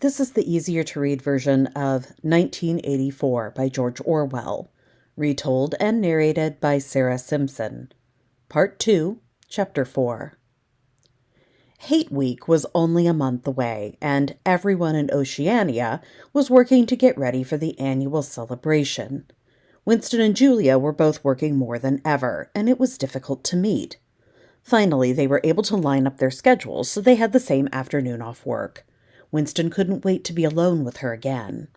This is the easier-to-read version of 1984 by George Orwell, retold and narrated by Sarah Simpson. Part 2, Chapter 4. Hate Week was only a month away, and everyone in Oceania was working to get ready for the annual celebration. Winston and Julia were both working more than ever, and it was difficult to meet. Finally, they were able to line up their schedules so they had the same afternoon off work. Winston couldn't wait to be alone with her again.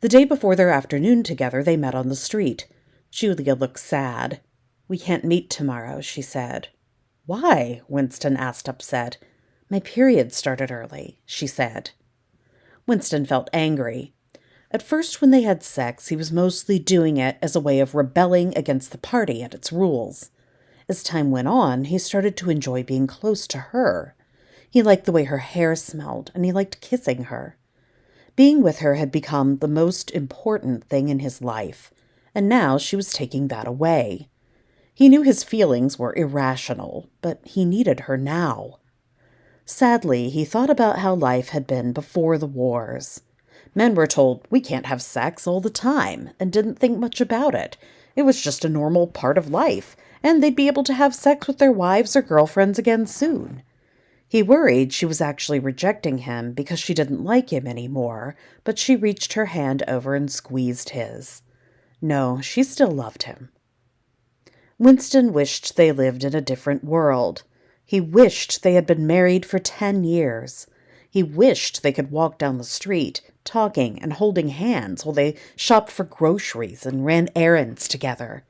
The day before their afternoon together, they met on the street. Julia looked sad. "We can't meet tomorrow," she said. "Why?" Winston asked, upset. "My period started early," she said. Winston felt angry. At first, when they had sex, he was mostly doing it as a way of rebelling against the party and its rules. As time went on, he started to enjoy being close to her. He liked the way her hair smelled, and he liked kissing her. Being with her had become the most important thing in his life, and now she was taking that away. He knew his feelings were irrational, but he needed her now. Sadly, he thought about how life had been before the wars. Men were told, "We can't have sex," all the time, and didn't think much about it. It was just a normal part of life, and they'd be able to have sex with their wives or girlfriends again soon. He worried she was actually rejecting him because she didn't like him anymore, but she reached her hand over and squeezed his. No, she still loved him. Winston wished they lived in a different world. He wished they had been married for 10 years. He wished they could walk down the street, talking and holding hands while they shopped for groceries and ran errands together.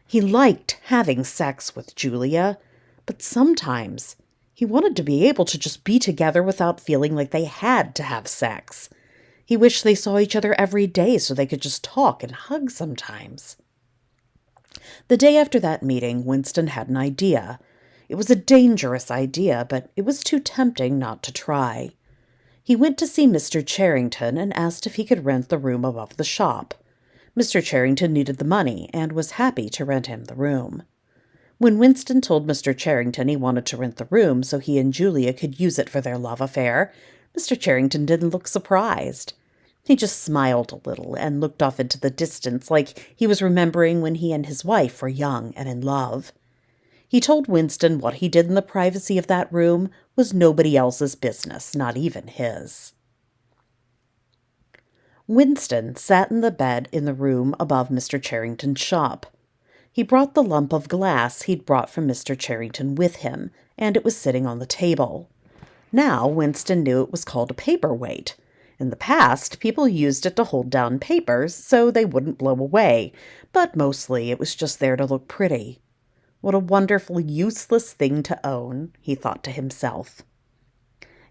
He liked having sex with Julia, but sometimes he wanted to be able to just be together without feeling like they had to have sex. He wished they saw each other every day so they could just talk and hug sometimes. The day after that meeting, Winston had an idea. It was a dangerous idea, but it was too tempting not to try. He went to see Mr. Charrington and asked if he could rent the room above the shop. Mr. Charrington needed the money and was happy to rent him the room. When Winston told Mr. Charrington he wanted to rent the room so he and Julia could use it for their love affair, Mr. Charrington didn't look surprised. He just smiled a little and looked off into the distance like he was remembering when he and his wife were young and in love. He told Winston what he did in the privacy of that room was nobody else's business, not even his. Winston sat in the bed in the room above Mr. Charrington's shop. He brought the lump of glass he'd brought from Mr. Charrington with him, and it was sitting on the table. Now Winston knew it was called a paperweight. In the past, people used it to hold down papers so they wouldn't blow away, but mostly it was just there to look pretty. What a wonderful, useless thing to own, he thought to himself.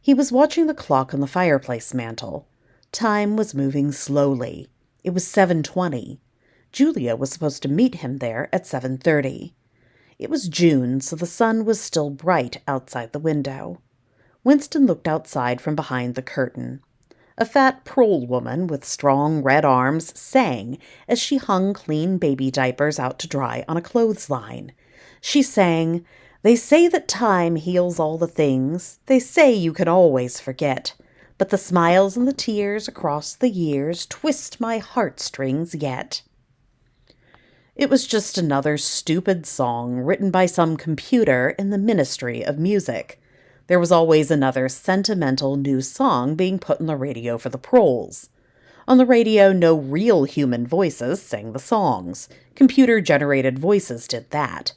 He was watching the clock on the fireplace mantel. Time was moving slowly. It was 7:20. Julia was supposed to meet him there at 7:30. It was June, so the sun was still bright outside the window. Winston looked outside from behind the curtain. A fat prole woman with strong red arms sang as she hung clean baby diapers out to dry on a clothesline. She sang, "They say that time heals all the things. They say you can always forget. But the smiles and the tears across the years twist my heartstrings yet." It was just another stupid song written by some computer in the Ministry of Music. There was always another sentimental new song being put on the radio for the proles. On the radio, no real human voices sang the songs. Computer-generated voices did that.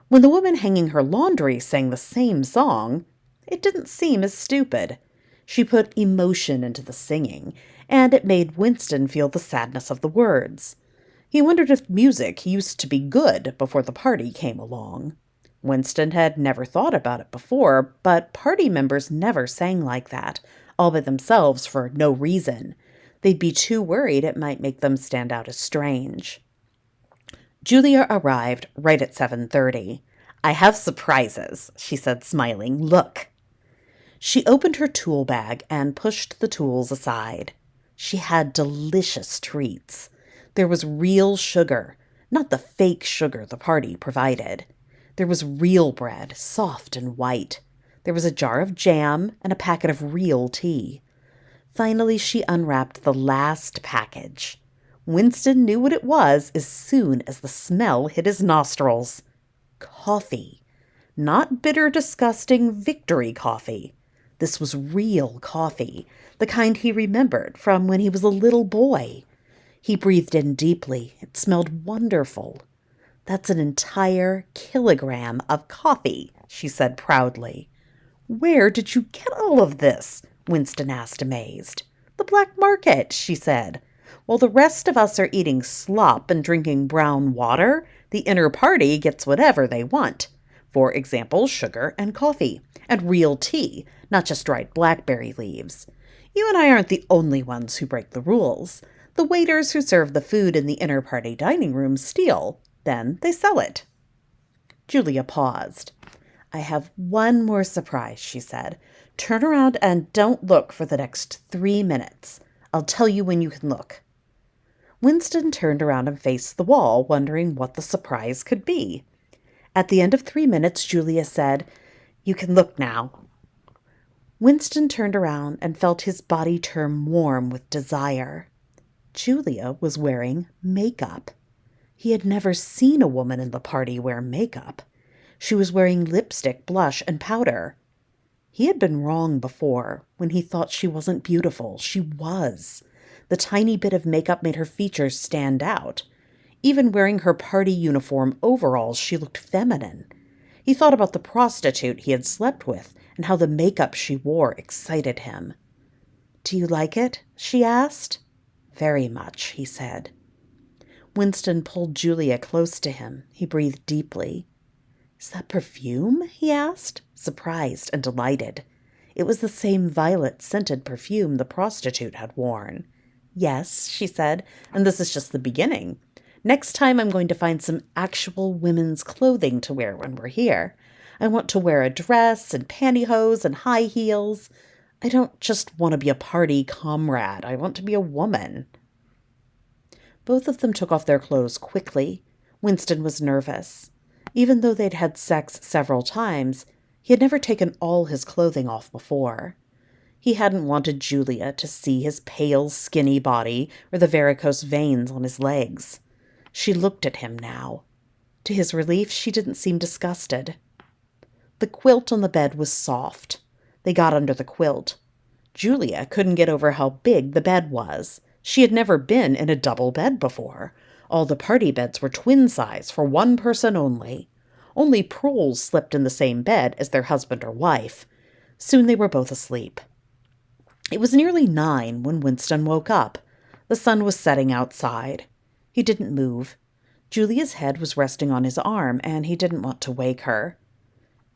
When the woman hanging her laundry sang the same song, it didn't seem as stupid. She put emotion into the singing, and it made Winston feel the sadness of the words. He wondered if music used to be good before the party came along. Winston had never thought about it before, but party members never sang like that, all by themselves for no reason. They'd be too worried it might make them stand out as strange. Julia arrived right at 7:30. "I have surprises," she said, smiling. "Look." She opened her tool bag and pushed the tools aside. She had delicious treats. There was real sugar, not the fake sugar the party provided. There was real bread, soft and white. There was a jar of jam and a packet of real tea. Finally, she unwrapped the last package. Winston knew what it was as soon as the smell hit his nostrils. Coffee. Not bitter, disgusting victory coffee. This was real coffee, the kind he remembered from when he was a little boy. He breathed in deeply. It smelled wonderful. "That's an entire kilogram of coffee," she said proudly. "Where did you get all of this?" Winston asked, amazed. "The black market," she said. "While the rest of us are eating slop and drinking brown water, the inner party gets whatever they want. For example, sugar and coffee, and real tea, not just dried blackberry leaves. You and I aren't the only ones who break the rules. The waiters who serve the food in the inner party dining room steal. Then they sell it." Julia paused. "I have one more surprise," she said. "Turn around and don't look for the next 3 minutes. I'll tell you when you can look." Winston turned around and faced the wall, wondering what the surprise could be. At the end of 3 minutes, Julia said, "You can look now." Winston turned around and felt his body turn warm with desire. Julia was wearing makeup. He had never seen a woman in the party wear makeup. She was wearing lipstick, blush, and powder. He had been wrong before when he thought she wasn't beautiful. She was. The tiny bit of makeup made her features stand out. Even wearing her party uniform overalls, she looked feminine. He thought about the prostitute he had slept with and how the makeup she wore excited him. "Do you like it?" she asked. "Very much," he said. Winston pulled Julia close to him. He breathed deeply. "Is that perfume?" he asked, surprised and delighted. It was the same violet-scented perfume the prostitute had worn. "Yes," she said, "and this is just the beginning. Next time I'm going to find some actual women's clothing to wear when we're here. I want to wear a dress and pantyhose and high heels. I don't just want to be a party comrade. I want to be a woman." Both of them took off their clothes quickly. Winston was nervous. Even though they'd had sex several times, he had never taken all his clothing off before. He hadn't wanted Julia to see his pale, skinny body or the varicose veins on his legs. She looked at him now. To his relief, she didn't seem disgusted. The quilt on the bed was soft. They got under the quilt. Julia couldn't get over how big the bed was. She had never been in a double bed before. All the party beds were twin size for one person only. Only proles slept in the same bed as their husband or wife. Soon they were both asleep. It was nearly 9 when Winston woke up. The sun was setting outside. He didn't move. Julia's head was resting on his arm, and he didn't want to wake her.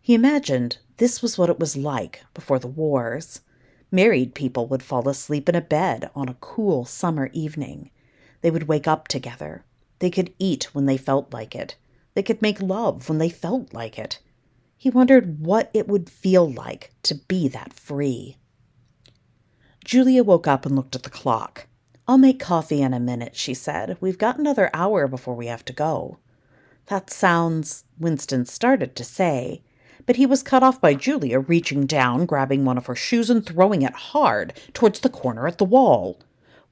He imagined this was what it was like before the wars. Married people would fall asleep in a bed on a cool summer evening. They would wake up together. They could eat when they felt like it. They could make love when they felt like it. He wondered what it would feel like to be that free. Julia woke up and looked at the clock. "I'll make coffee in a minute," she said. "We've got another hour before we have to go." "That sounds," Winston started to say, but he was cut off by Julia reaching down, grabbing one of her shoes and throwing it hard towards the corner at the wall.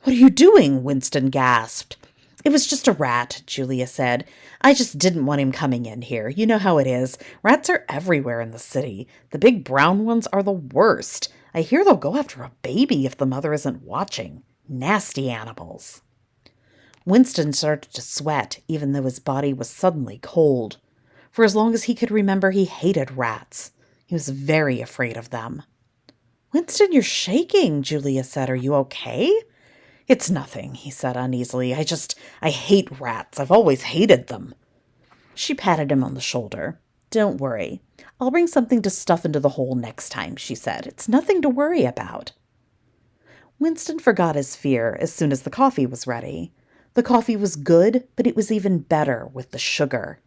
"What are you doing?" Winston gasped. "It was just a rat," Julia said. "I just didn't want him coming in here. You know how it is. Rats are everywhere in the city. The big brown ones are the worst. I hear they'll go after a baby if the mother isn't watching. Nasty animals." Winston started to sweat, even though his body was suddenly cold. For as long as he could remember, he hated rats. He was very afraid of them. "Winston, you're shaking," Julia said. "Are you okay?" "It's nothing," he said uneasily. I hate rats. I've always hated them." She patted him on the shoulder. "Don't worry. I'll bring something to stuff into the hole next time," she said. "It's nothing to worry about." Winston forgot his fear as soon as the coffee was ready. The coffee was good, but it was even better with the sugar.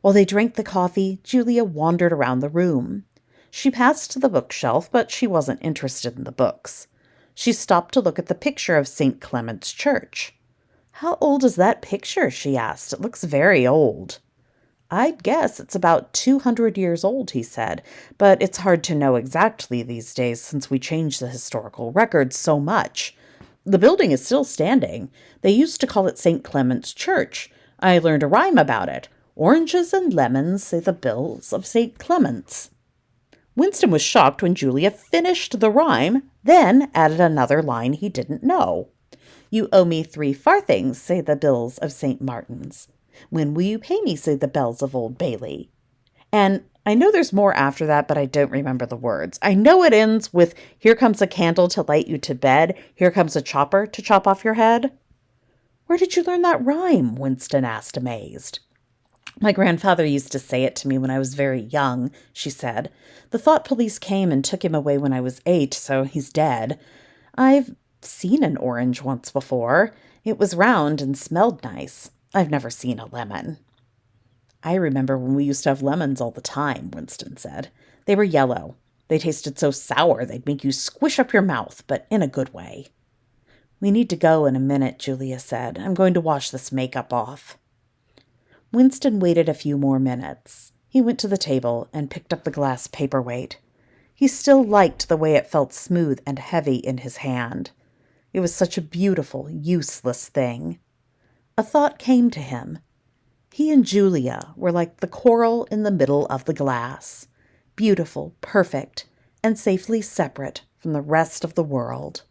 While they drank the coffee, Julia wandered around the room. She passed to the bookshelf, but she wasn't interested in the books. She stopped to look at the picture of St. Clement's Church. "How old is that picture?" she asked. "It looks very old." I'd guess it's about 200 years old, he said, but it's hard to know exactly these days since we changed the historical records so much. The building is still standing. They used to call it St. Clement's Church. I learned a rhyme about it. Oranges and lemons, say the bells of St. Clement's. Winston was shocked when Julia finished the rhyme, then added another line he didn't know. You owe me 3 farthings, say the bills of St. Martin's. When will you pay me, say the bells of Old Bailey. And I know there's more after that, but I don't remember the words. I know it ends with, here comes a candle to light you to bed, here comes a chopper to chop off your head. Where did you learn that rhyme? Winston asked, amazed. My grandfather used to say it to me when I was very young, she said. The thought police came and took him away when I was 8, so he's dead. I've seen an orange once before. It was round and smelled nice. I've never seen a lemon. I remember when we used to have lemons all the time, Winston said. They were yellow. They tasted so sour they'd make you squish up your mouth, but in a good way. We need to go in a minute, Julia said. I'm going to wash this makeup off. Winston waited a few more minutes. He went to the table and picked up the glass paperweight. He still liked the way it felt smooth and heavy in his hand. It was such a beautiful, useless thing. A thought came to him. He and Julia were like the coral in the middle of the glass, beautiful, perfect, and safely separate from the rest of the world.